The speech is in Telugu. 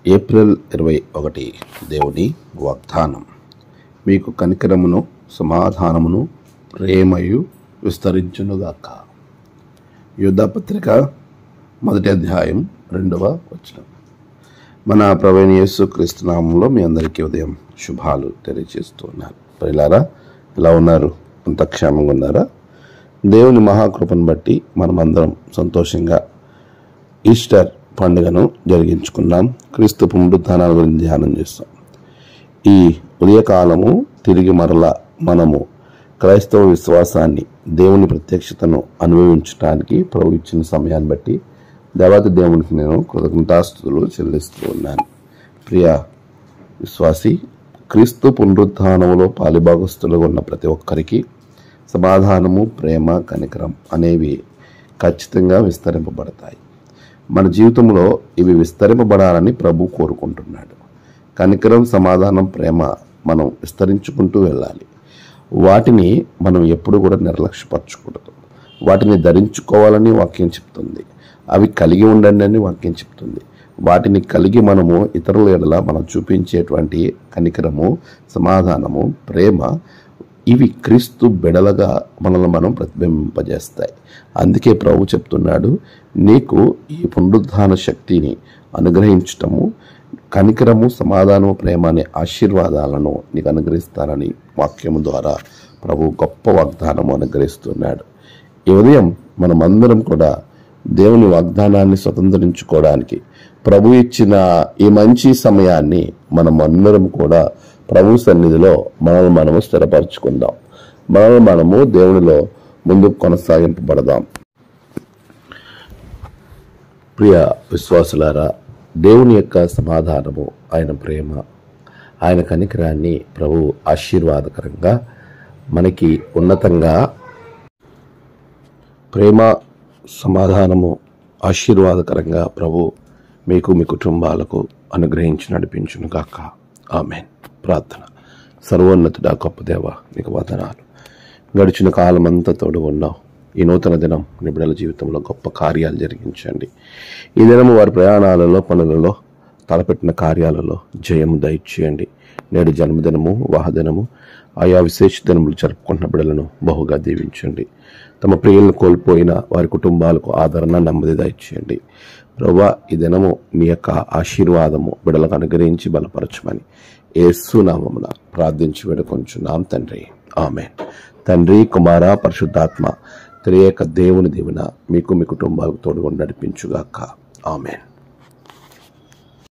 ఏప్రిల్ 21 దేవుని వాగ్దానం. మీకు కనికరమును సమాధానమును ప్రేమయు విస్తరించునుగాక. యూదాపత్రిక 1వ అధ్యాయం 2వ వచనం. మన ప్రభువైన యేసుక్రీస్తు నామములో మీ అందరికీ ఉదయం శుభాలు తెలియజేస్తున్నాను. ప్రియులారా, ఎలా ఉన్నారు? అంత క్షేమంగా ఉన్నారా? దేవుని మహాకృపను బట్టి మనమందరం సంతోషంగా ఈస్టర్ పండుగను జరిగించుకున్నాం. క్రీస్తు పునరుత్థానాల గురించి ధ్యానం చేస్తాం. ఈ ఉదయకాలము తిరిగి మరలా మనము క్రైస్తవ విశ్వాసాన్ని, దేవుని ప్రత్యక్షతను అనుభవించడానికి ప్రభు ఇచ్చిన సమయాన్ని బట్టి దేవాది దేవునికి నేను కృతజ్ఞతాస్తుతులు చెల్లిస్తూ ఉన్నాను. ప్రియ విశ్వాసి, క్రీస్తు పునరుత్థానములో పాలిభాగస్తులుగా ఉన్న ప్రతి ఒక్కరికి సమాధానము, ప్రేమ, కనికరం అనేవి ఖచ్చితంగా విస్తరింపబడతాయి. మన జీవితంలో ఇవి విస్తరింపబడాలని ప్రభు కోరుకుంటున్నాడు. కనికరం, సమాధానం, ప్రేమ మనం విస్తరించుకుంటూ వెళ్ళాలి. వాటిని మనం ఎప్పుడు కూడా నిర్లక్ష్యపరచకూడదు. వాటిని ధరించుకోవాలని వాక్యం చెప్తుంది. అవి కలిగి ఉండండి అని వాక్యం చెప్తుంది. వాటిని కలిగి మనము ఇతరుల ఎడల మనం చూపించేటువంటి కనికరము, సమాధానము, ప్రేమ, ఇవి క్రీస్తు బిడలగా మనల్ని మనం ప్రతిబింబింపజేస్తాయి. అందుకే ప్రభు చెప్తున్నాడు, నీకు ఈ పునరుద్ధాన శక్తిని అనుగ్రహించటము, కనికరము, సమాధానము, ప్రేమ అనే ఆశీర్వాదాలను నీకు అనుగ్రహిస్తానని వాక్యము ద్వారా ప్రభు గొప్ప వాగ్దానము అనుగ్రహిస్తున్నాడు. ఈ ఉదయం మనమందరం కూడా దేవుని వాగ్దానాన్ని స్వతంత్రించుకోవడానికి ప్రభు ఇచ్చిన ఈ మంచి సమయాన్ని మనమందరం కూడా ప్రభు సన్నిధిలో మనల్ని మనము స్థిరపరచుకుందాం. మనము దేవునిలో ముందుకు కొనసాగింపబడదాం. ప్రియ విశ్వాసులారా, దేవుని యొక్క సమాధానము, ఆయన ప్రేమ, ఆయన కనికరాన్ని ప్రభు ఆశీర్వాదకరంగా మనకి ఉన్నతంగా ప్రేమ, సమాధానము ఆశీర్వాదకరంగా ప్రభు మీకు, మీ కుటుంబాలకు అనుగ్రహించి నడిపించును గాక. ఆమేన్. ప్రార్థన. సర్వోన్నతుడా, గొప్ప దేవ, నీకు వందనాలు. గడిచిన కాలం అంతా తోడు ఉన్నావు. ఈ నూతన దినం నీ బిడ్డల జీవితంలో గొప్ప కార్యాలు జరిగించండి. ఈ దినము వారి ప్రయాణాలలో, పనులలో, తలపెట్టిన కార్యాలలో జయము దయచేయండి. నేడు జన్మదినము, వివాహదినము, ఆయా విశేష దినములు జరుపుకుంటున్న బిడ్డలను బహుగా దీవించండి. తమ ప్రియులను కోల్పోయిన వారి కుటుంబాలకు ఆదరణ, నెమ్మది దయచేయండి. ప్రభువా, ఈ దినము నీ యొక్క ఆశీర్వాదము బిడ్డలకు అనుగ్రహించి బలపరచమని యేసు నామమున ప్రార్థించి వేడుకొంచున్నాం తండ్రి. ఆమేన్. తండ్రి, కుమార, పరిశుద్ధాత్మ త్రియేక దేవుని దీవెన మీకు, మీ కుటుంబాలకు తోడుగా నడిపించుగాక. ఆమేన్.